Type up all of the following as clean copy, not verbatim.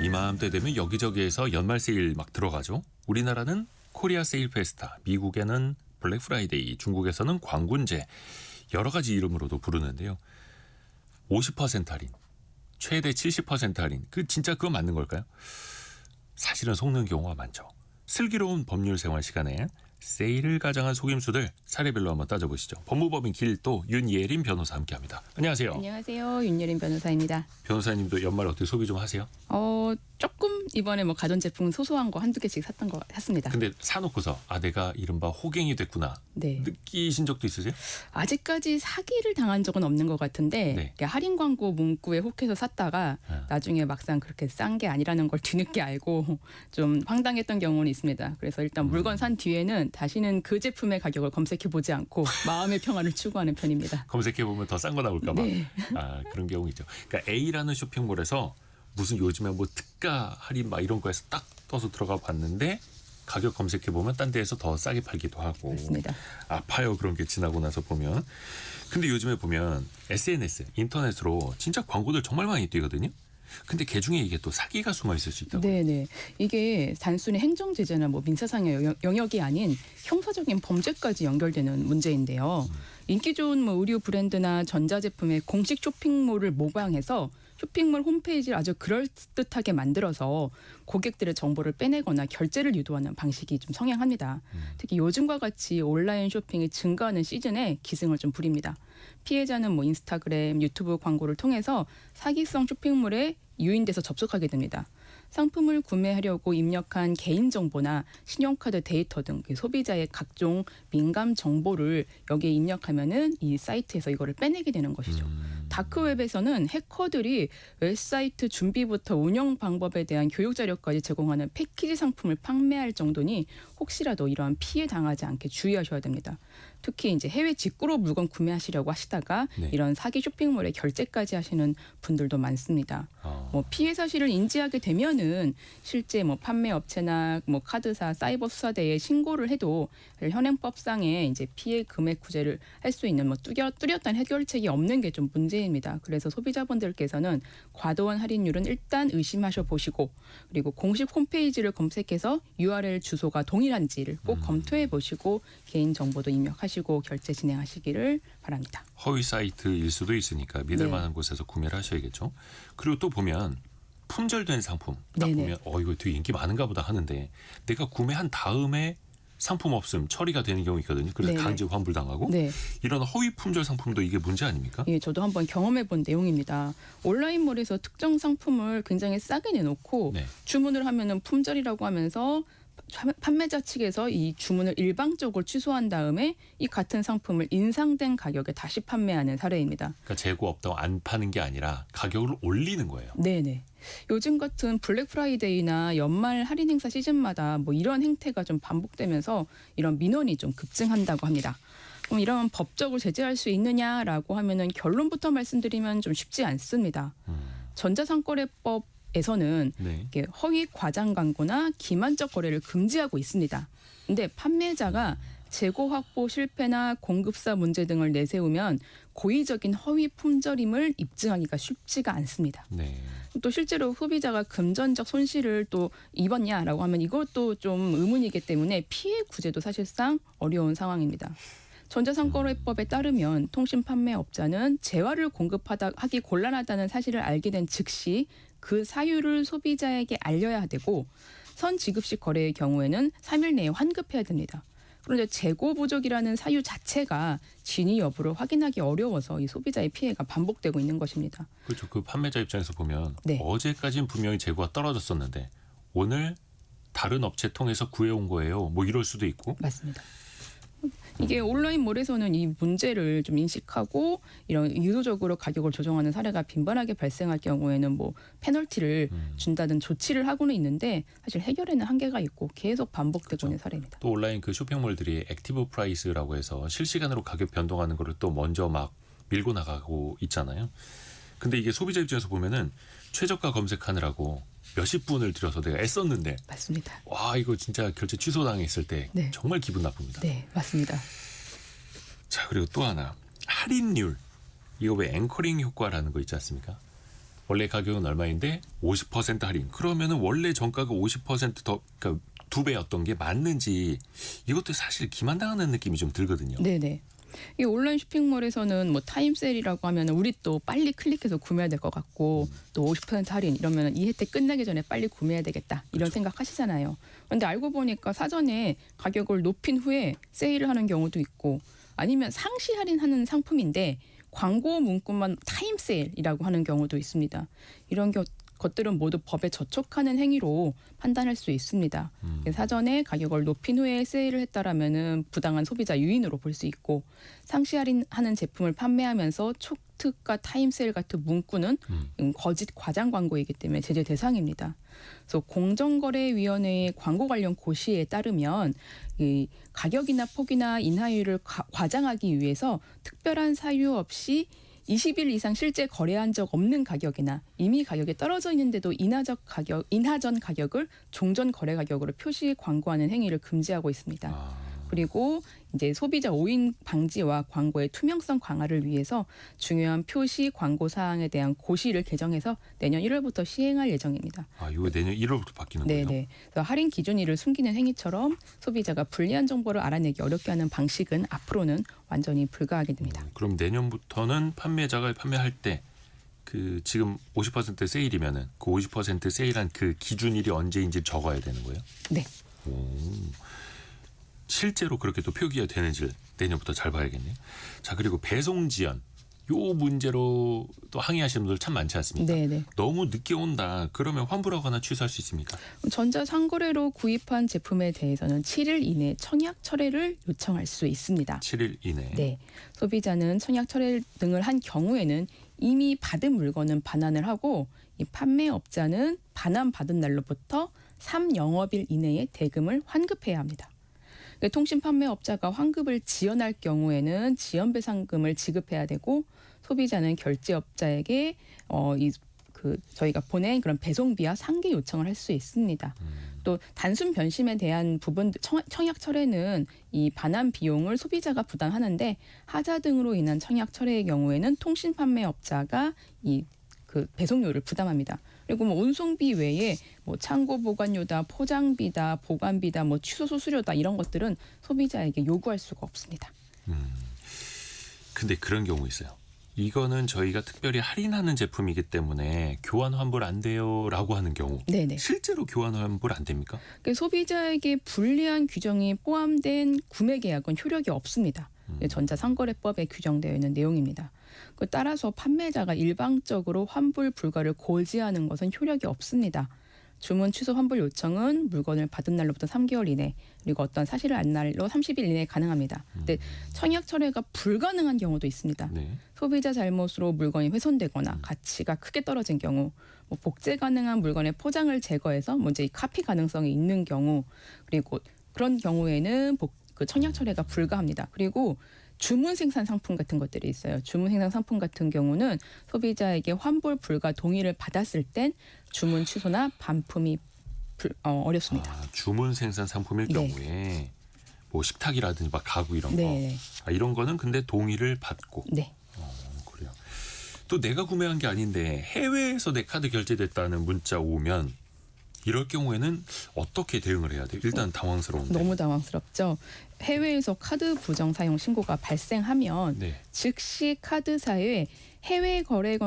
이맘때 되면 여기저기에서 연말 세일 막 들어가죠. 우리나라는 코리아 세일 페스타, 미국에는 블랙 프라이데이, 중국에서는 광군제, 여러 가지 이름으로도 부르는데요. 50% 할인, 최대 70% 할인, 진짜 그거 맞는 걸까요? 사실은 속는 경우가 많죠. 슬기로운 법률 생활 시간에 세일을 가장한 속임수들 사례별로 한번 따져보시죠. 법무법인 길도 윤예린 변호사 함께합니다. 안녕하세요. 안녕하세요. 윤예린 변호사입니다. 변호사님도 연말 어떻게 소비 좀 하세요? 조금 이번에 가전제품 소소한 거 한두 개씩 샀습니다. 근데 사놓고서 내가 이른바 호갱이 됐구나. 네. 느끼신 적도 있으세요? 아직까지 사기를 당한 적은 없는 것 같은데 네. 할인 광고 문구에 혹해서 샀다가 나중에 막상 그렇게 싼 게 아니라는 걸 뒤늦게 알고 좀 황당했던 경우는 있습니다. 그래서 일단 물건 산 뒤에는 다시는 그 제품의 가격을 검색해보지 않고 마음의 평화를 추구하는 편입니다. 검색해보면 더 싼 거 나올까 봐. 네. 그런 경우 있죠. 그러니까 A라는 쇼핑몰에서 무슨 요즘에 특가 할인 이런 거에서 딱 떠서 들어가 봤는데 가격 검색해보면 딴 데에서 더 싸게 팔기도 하고. 맞습니다. 아파요. 그런 게 지나고 나서 보면. 근데 요즘에 보면 SNS, 인터넷으로 진짜 광고들 정말 많이 뛰거든요. 근데 그중에 이게 또 사기가 숨어 있을 수 있다고. 네네. 이게 단순히 행정제재나 민사상의 영역이 아닌 형사적인 범죄까지 연결되는 문제인데요. 인기 좋은 의류 브랜드나 전자제품의 공식 쇼핑몰을 모방해서 쇼핑몰 홈페이지를 아주 그럴듯하게 만들어서 고객들의 정보를 빼내거나 결제를 유도하는 방식이 좀 성행합니다. 특히 요즘과 같이 온라인 쇼핑이 증가하는 시즌에 기승을 좀 부립니다. 피해자는 인스타그램, 유튜브 광고를 통해서 사기성 쇼핑몰에 유인돼서 접속하게 됩니다. 상품을 구매하려고 입력한 개인정보나 신용카드 데이터 등 소비자의 각종 민감 정보를 여기에 입력하면은 이 사이트에서 이거를 빼내게 되는 것이죠. 다크웹에서는 해커들이 웹사이트 준비부터 운영 방법에 대한 교육 자료까지 제공하는 패키지 상품을 판매할 정도니 혹시라도 이러한 피해 당하지 않게 주의하셔야 됩니다. 특히 이제 해외 직구로 물건 구매하시려고 하시다가 이런 사기 쇼핑몰에 결제까지 하시는 분들도 많습니다. 피해 사실을 인지하게 되면은 실제 판매 업체나 카드사, 사이버 수사대에 신고를 해도 현행법상의 이제 피해 금액 구제를 할 수 있는 뚜렷한 해결책이 없는 게 좀 문제입니다. 그래서 소비자분들께서는 과도한 할인율은 일단 의심하셔 보시고 그리고 공식 홈페이지를 검색해서 URL 주소가 동일한지를 꼭 검토해 보시고 개인 정보도 입력하시고 결제 진행하시기를 바랍니다. 허위 사이트일 수도 있으니까 믿을 만한 곳에서 구매를 하셔야겠죠. 그리고 또 보면 품절된 상품 딱 보면 이거 되게 인기 많은가 보다 하는데 내가 구매한 다음에 상품 없음 처리가 되는 경우 있거든요. 그래서 강제 환불당하고 이런 허위 품절 상품도 이게 문제 아닙니까? 예, 저도 한번 경험해 본 내용입니다. 온라인몰에서 특정 상품을 굉장히 싸게 내놓고 주문을 하면은 품절이라고 하면서 판매자 측에서 이 주문을 일방적으로 취소한 다음에 이 같은 상품을 인상된 가격에 다시 판매하는 사례입니다. 그러니까 재고 없다고 안 파는 게 아니라 가격을 올리는 거예요. 네네. 요즘 같은 블랙 프라이데이나 연말 할인 행사 시즌마다 이런 행태가 좀 반복되면서 이런 민원이 좀 급증한다고 합니다. 그럼 이런 법적으로 제재할 수 있느냐라고 하면은 결론부터 말씀드리면 좀 쉽지 않습니다. 전자상거래법 에서는 허위 과장 광고나 기만적 거래를 금지하고 있습니다. 근데 판매자가 재고 확보 실패나 공급사 문제 등을 내세우면 고의적인 허위 품절임을 입증하기가 쉽지가 않습니다. 또 실제로 소비자가 금전적 손실을 또 입었냐라고 하면 이것도 좀 의문이기 때문에 피해 구제도 사실상 어려운 상황입니다. 전자상거래법에 따르면 통신판매업자는 재화를 공급하기 곤란하다는 사실을 알게 된 즉시 그 사유를 소비자에게 알려야 되고 선지급식 거래의 경우에는 3일 내에 환급해야 됩니다. 그런데 재고 부족이라는 사유 자체가 진위 여부를 확인하기 어려워서 이 소비자의 피해가 반복되고 있는 것입니다. 그렇죠. 그 판매자 입장에서 보면 어제까지는 분명히 재고가 떨어졌었는데 오늘 다른 업체 통해서 구해온 거예요. 이럴 수도 있고. 맞습니다. 이게 온라인몰에서는 이 문제를 좀 인식하고 이런 유도적으로 가격을 조정하는 사례가 빈번하게 발생할 경우에는 페널티를 준다든 조치를 하고는 있는데 사실 해결에는 한계가 있고 계속 반복되고 있는 사례입니다. 또 온라인 그 쇼핑몰들이 액티브 프라이스라고 해서 실시간으로 가격 변동하는 거를 또 먼저 밀고 나가고 있잖아요. 근데 이게 소비자 입장에서 보면은 최저가 검색하느라고 몇십 분을 들여서 내가 애썼는데 맞습니다. 와 이거 진짜 결제 취소당했을 때 정말 기분 나쁩니다. 네, 맞습니다. 자 그리고 또 하나 할인율 이거 왜 앵커링 효과라는 거 있지 않습니까? 원래 가격은 얼마인데 50% 할인. 그러면은 원래 정가가 50%더 그러니까 2배였던 게 맞는지 이것도 사실 기만당하는 느낌이 좀 들거든요. 네네. 이 온라인 쇼핑몰에서는 뭐 타임세일이라고 하면 우리 또 빨리 클릭해서 구매해야 될 것 같고 또 50% 할인 이러면 이 혜택 끝나기 전에 빨리 구매해야 되겠다 이런 그렇죠. 생각하시잖아요. 그런데 알고 보니까 사전에 가격을 높인 후에 세일을 하는 경우도 있고 아니면 상시 할인하는 상품인데 광고 문구만 타임세일이라고 하는 경우도 있습니다. 이런 것들은 모두 법에 저촉하는 행위로 판단할 수 있습니다. 사전에 가격을 높인 후에 세일을 했다라면은 부당한 소비자 유인으로 볼 수 있고 상시 할인하는 제품을 판매하면서 촉특가 타임세일 같은 문구는 거짓 과장 광고이기 때문에 제재 대상입니다. 그래서 공정거래위원회의 광고 관련 고시에 따르면 이 가격이나 폭이나 인하율을 과장하기 위해서 특별한 사유 없이 20일 이상 실제 거래한 적 없는 가격이나 이미 가격이 떨어져 있는데도 인하전 가격을 종전 거래 가격으로 표시 광고하는 행위를 금지하고 있습니다. 그리고 이제 소비자 오인 방지와 광고의 투명성 강화를 위해서 중요한 표시 광고 사항에 대한 고시를 개정해서 내년 1월부터 시행할 예정입니다. 이거 내년 1월부터 바뀌는 거예요? 네네. 그래서 할인 기준일을 숨기는 행위처럼 소비자가 불리한 정보를 알아내기 어렵게 하는 방식은 앞으로는 완전히 불가하게 됩니다. 그럼 내년부터는 판매자가 판매할 때 그 지금 50% 세일이면은 그 50% 세일한 그 기준일이 언제인지 적어야 되는 거예요? 네. 실제로 그렇게 또 표기가 되는지를 내년부터 잘 봐야겠네요. 자, 그리고 배송 지연. 요 문제로 또 항의하시는 분들 참 많지 않습니까? 네네. 너무 늦게 온다. 그러면 환불하거나 취소할 수 있습니까? 전자상거래로 구입한 제품에 대해서는 7일 이내 청약 철회를 요청할 수 있습니다. 7일 이내. 네. 소비자는 청약 철회 등을 한 경우에는 이미 받은 물건은 반환을 하고 이 판매업자는 반환받은 날로부터 3영업일 이내에 대금을 환급해야 합니다. 통신 판매업자가 환급을 지연할 경우에는 지연배상금을 지급해야 되고 소비자는 결제업자에게 저희가 보낸 그런 배송비와 상계 요청을 할 수 있습니다. 또 단순 변심에 대한 부분 청약 철회는 이 반환 비용을 소비자가 부담하는데 하자 등으로 인한 청약 철회의 경우에는 통신 판매업자가 그 배송료를 부담합니다. 그리고 뭐 운송비 외에 뭐 창고 보관료다, 포장비다, 보관비다, 뭐 취소 수수료다 이런 것들은 소비자에게 요구할 수가 없습니다. 근데 그런 경우 있어요. 이거는 저희가 특별히 할인하는 제품이기 때문에 교환 환불 안 돼요라고 하는 경우. 네네. 실제로 교환 환불 안 됩니까? 소비자에게 불리한 규정이 포함된 구매 계약은 효력이 없습니다. 전자상거래법에 규정되어 있는 내용입니다. 따라서 판매자가 일방적으로 환불 불가를 고지하는 것은 효력이 없습니다. 주문 취소 환불 요청은 물건을 받은 날로부터 3개월 이내 그리고 어떤 사실을 안 날로 30일 이내에 가능합니다. 근데 청약 철회가 불가능한 경우도 있습니다. 네. 소비자 잘못으로 물건이 훼손되거나 가치가 크게 떨어진 경우, 뭐 복제 가능한 물건의 포장을 제거해서 이제 카피 가능성이 있는 경우, 그리고 그런 경우에는 그 청약 철회가 불가합니다. 그리고 주문 생산 상품 같은 것들이 있어요. 주문 생산 상품 같은 경우는 소비자에게 환불 불가 동의를 받았을 땐 주문 취소나 반품이 어렵습니다. 주문 생산 상품일 네. 경우에 뭐 식탁이라든지 막 가구 이런 네. 거. 이런 거는 근데 동의를 받고. 네. 그래요. 또 내가 구매한 게 아닌데 해외에서 내 카드 결제됐다는 문자 오면 이럴 경우에는 어떻게 대응을 해야 돼요? 일단 당황스러운데. 너무 당황스럽죠. 해외에서 카드 부정 사용 신고가 발생하면 네. 즉시 카드사에 해외 거래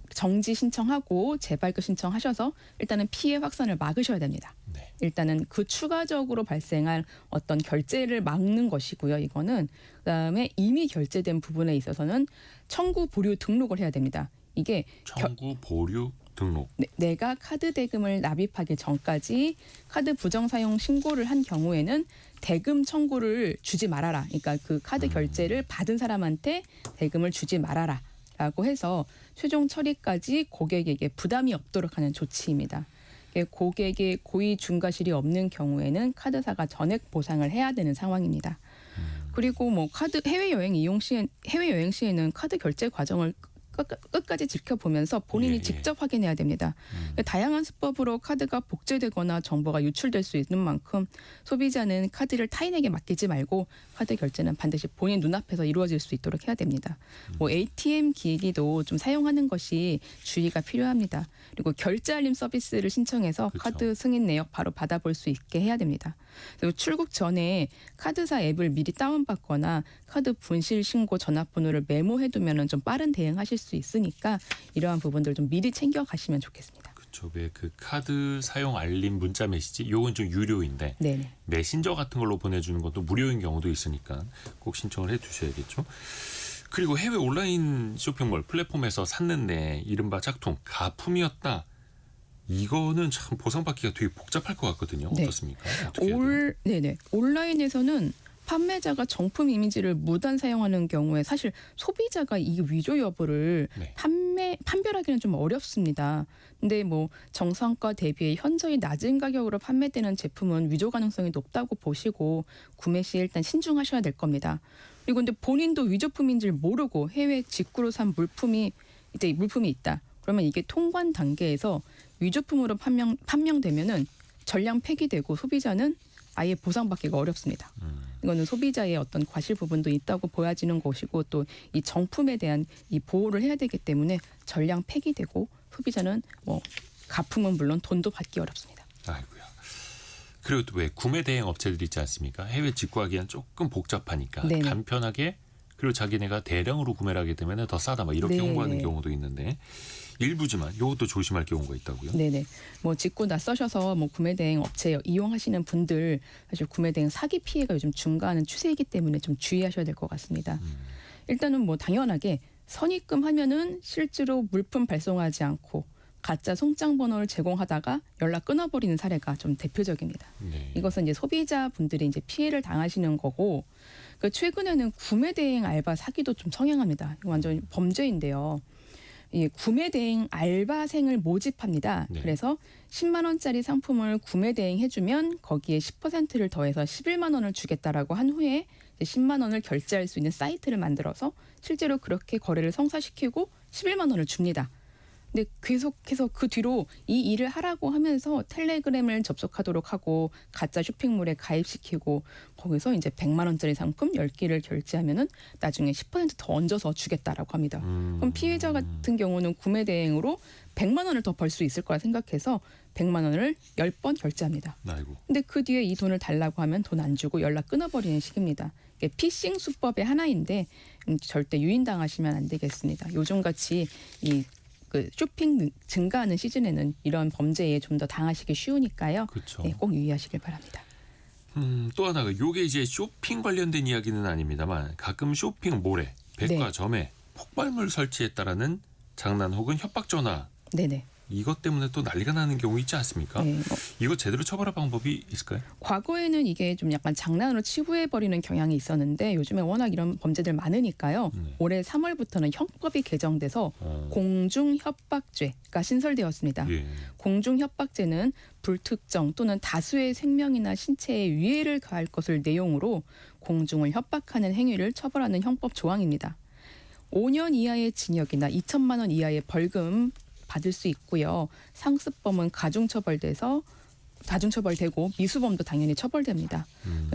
정지 신청하고 재발급 신청하셔서 일단은 피해 확산을 막으셔야 됩니다. 네. 일단은 그 추가적으로 발생할 어떤 결제를 막는 것이고요. 이거는 그다음에 이미 결제된 부분에 있어서는 청구 보류 등록을 해야 됩니다. 이게 청구 보류 등록. 내가 카드 대금을 납입하기 전까지 카드 부정 사용 신고를 한 경우에는 대금 청구를 주지 말아라. 그러니까 그 카드 결제를 받은 사람한테 대금을 주지 말아라라고 해서 최종 처리까지 고객에게 부담이 없도록 하는 조치입니다. 고객의 고의 중과실이 없는 경우에는 카드사가 전액 보상을 해야 되는 상황입니다. 그리고 뭐 카드 해외여행 시에는 카드 결제 과정을 끝까지 지켜보면서 본인이 예, 예. 직접 확인해야 됩니다. 다양한 수법으로 카드가 복제되거나 정보가 유출될 수 있는 만큼 소비자는 카드를 타인에게 맡기지 말고 카드 결제는 반드시 본인 눈앞에서 이루어질 수 있도록 해야 됩니다. 뭐 ATM 기기도 좀 사용하는 것이 주의가 필요합니다. 그리고 결제 알림 서비스를 신청해서 그렇죠. 카드 승인 내역 바로 받아볼 수 있게 해야 됩니다. 그리고 출국 전에 카드사 앱을 미리 다운받거나 카드 분실 신고 전화번호를 메모해두면 좀 빠른 대응하실 수 있으니까 이러한 부분들 좀 미리 챙겨 가시면 좋겠습니다. 그쵸. 왜 그 카드 사용 알림 문자 메시지 요건 좀 유료인데 네네. 메신저 같은 걸로 보내주는 것도 무료인 경우도 있으니까 꼭 신청을 해두셔야겠죠. 그리고 해외 온라인 쇼핑몰 플랫폼에서 샀는데 이른바 짝퉁 가품이었다. 이거는 참 보상받기가 되게 복잡할 것 같거든요. 네. 어떻습니까? 어떻게 해야 돼요? 네네. 온라인에서는 판매자가 정품 이미지를 무단 사용하는 경우에 사실 소비자가 이 위조 여부를 네. 판별하기는 좀 어렵습니다. 근데 뭐 정상가 대비해 현저히 낮은 가격으로 판매되는 제품은 위조 가능성이 높다고 보시고 구매 시에 일단 신중하셔야 될 겁니다. 그리고 근데 본인도 위조품인 줄 모르고 해외 직구로 산 물품이 있다. 그러면 이게 통관 단계에서 위조품으로 판명되면은 전량 폐기되고 소비자는 아예 보상받기가 어렵습니다. 이거는 소비자의 어떤 과실 부분도 있다고 보여지는 것이고 또 이 정품에 대한 이 보호를 해야 되기 때문에 전량 폐기되고 소비자는 뭐 가품은 물론 돈도 받기 어렵습니다. 아이고야. 그리고 또 왜 구매 대행 업체들 있지 않습니까? 해외 직구하기엔 조금 복잡하니까 네네. 간편하게 그리고 자기네가 대량으로 구매를 하게 되면 더 싸다 막 이렇게 네. 홍보하는 경우도 있는데 일부지만 이것도 조심할 경우가 있다고요? 네네. 뭐 직구 낯서셔서 뭐 구매 대행 업체 이용하시는 분들 사실 구매 대행 사기 피해가 요즘 증가하는 추세이기 때문에 좀 주의하셔야 될 것 같습니다. 일단은 뭐 당연하게 선입금 하면은 실제로 물품 발송하지 않고 가짜 송장 번호를 제공하다가 연락 끊어버리는 사례가 좀 대표적입니다. 네. 이것은 이제 소비자분들이 이제 피해를 당하시는 거고 그 최근에는 구매 대행 알바 사기도 좀 성행합니다. 이거 완전 범죄인데요. 이 구매 대행 알바생을 모집합니다. 네. 그래서 10만 원짜리 상품을 구매 대행해주면 거기에 10%를 더해서 11만 원을 주겠다라고 한 후에 이제 10만 원을 결제할 수 있는 사이트를 만들어서 실제로 그렇게 거래를 성사시키고 11만 원을 줍니다. 근데 계속해서 그 뒤로 이 일을 하라고 하면서 텔레그램을 접속하도록 하고 가짜 쇼핑몰에 가입시키고 거기서 이제 100만 원짜리 상품 10개를 결제하면은 나중에 10%더 얹어서 주겠다라고 합니다. 그럼 피해자 같은 경우는 구매 대행으로 100만 원을 더 벌 수 있을 거라 생각해서 100만 원을 10번 결제합니다. 아이고. 근데 그 뒤에 이 돈을 달라고 하면 돈 안 주고 연락 끊어버리는 식입니다. 이게 피싱 수법의 하나인데 절대 유인당하시면 안 되겠습니다. 요즘같이 그 쇼핑 증가하는 시즌에는 이런 범죄에 좀 더 당하시기 쉬우니까요. 그렇죠. 네, 꼭 유의하시길 바랍니다. 또 하나가 요게 이제 쇼핑 관련된 이야기는 아닙니다만 가끔 쇼핑몰에 백화점에 폭발물 설치했다라는 장난 혹은 협박 전화 네네. 이것 때문에 또 난리가 나는 경우 있지 않습니까? 네, 이거 제대로 처벌할 방법이 있을까요? 과거에는 이게 좀 약간 장난으로 치부해버리는 경향이 있었는데 요즘에 워낙 이런 범죄들 많으니까요. 네. 올해 3월부터는 형법이 개정돼서 공중협박죄가 신설되었습니다. 예. 공중협박죄는 불특정 또는 다수의 생명이나 신체에 위해를 가할 것을 내용으로 공중을 협박하는 행위를 처벌하는 형법 조항입니다. 5년 이하의 징역이나 2천만 원 이하의 벌금 받을 수 있고요. 상습범은 가중처벌되고 미수범도 당연히 처벌됩니다.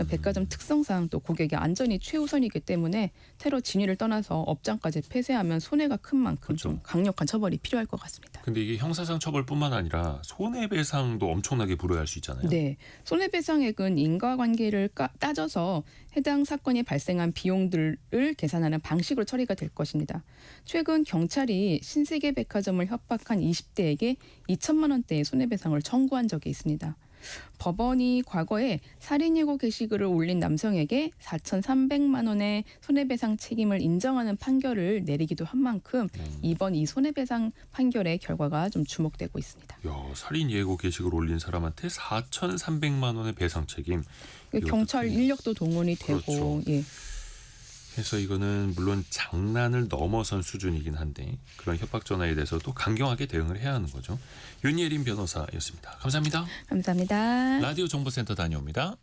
백화점 특성상 또 고객의 안전이 최우선이기 때문에 테러 진위를 떠나서 업장까지 폐쇄하면 손해가 큰 만큼 그렇죠. 좀 강력한 처벌이 필요할 것 같습니다. 근데 이게 형사상 처벌뿐만 아니라 손해배상도 엄청나게 불어야 할 수 있잖아요. 네, 손해배상액은 인과관계를 따져서 해당 사건이 발생한 비용들을 계산하는 방식으로 처리가 될 것입니다. 최근 경찰이 신세계 백화점을 협박한 20대에게 2천만 원대의 손해배상을 청구한 적이 있습니다. 법원이 과거에 살인 예고 게시글을 올린 남성에게 4,300만 원의 손해배상 책임을 인정하는 판결을 내리기도 한 만큼 이번 이 손해배상 판결의 결과가 좀 주목되고 있습니다. 야, 살인 예고 게시글 올린 사람한테 4,300만 원의 배상 책임. 경찰 인력도 동원이 되고 그렇죠. 예. 그래서 이거는 물론 장난을 넘어선 수준이긴 한데 그런 협박 전화에 대해서도 강경하게 대응을 해야 하는 거죠. 윤예린 변호사였습니다. 감사합니다. 감사합니다. 라디오 정보센터 다녀옵니다.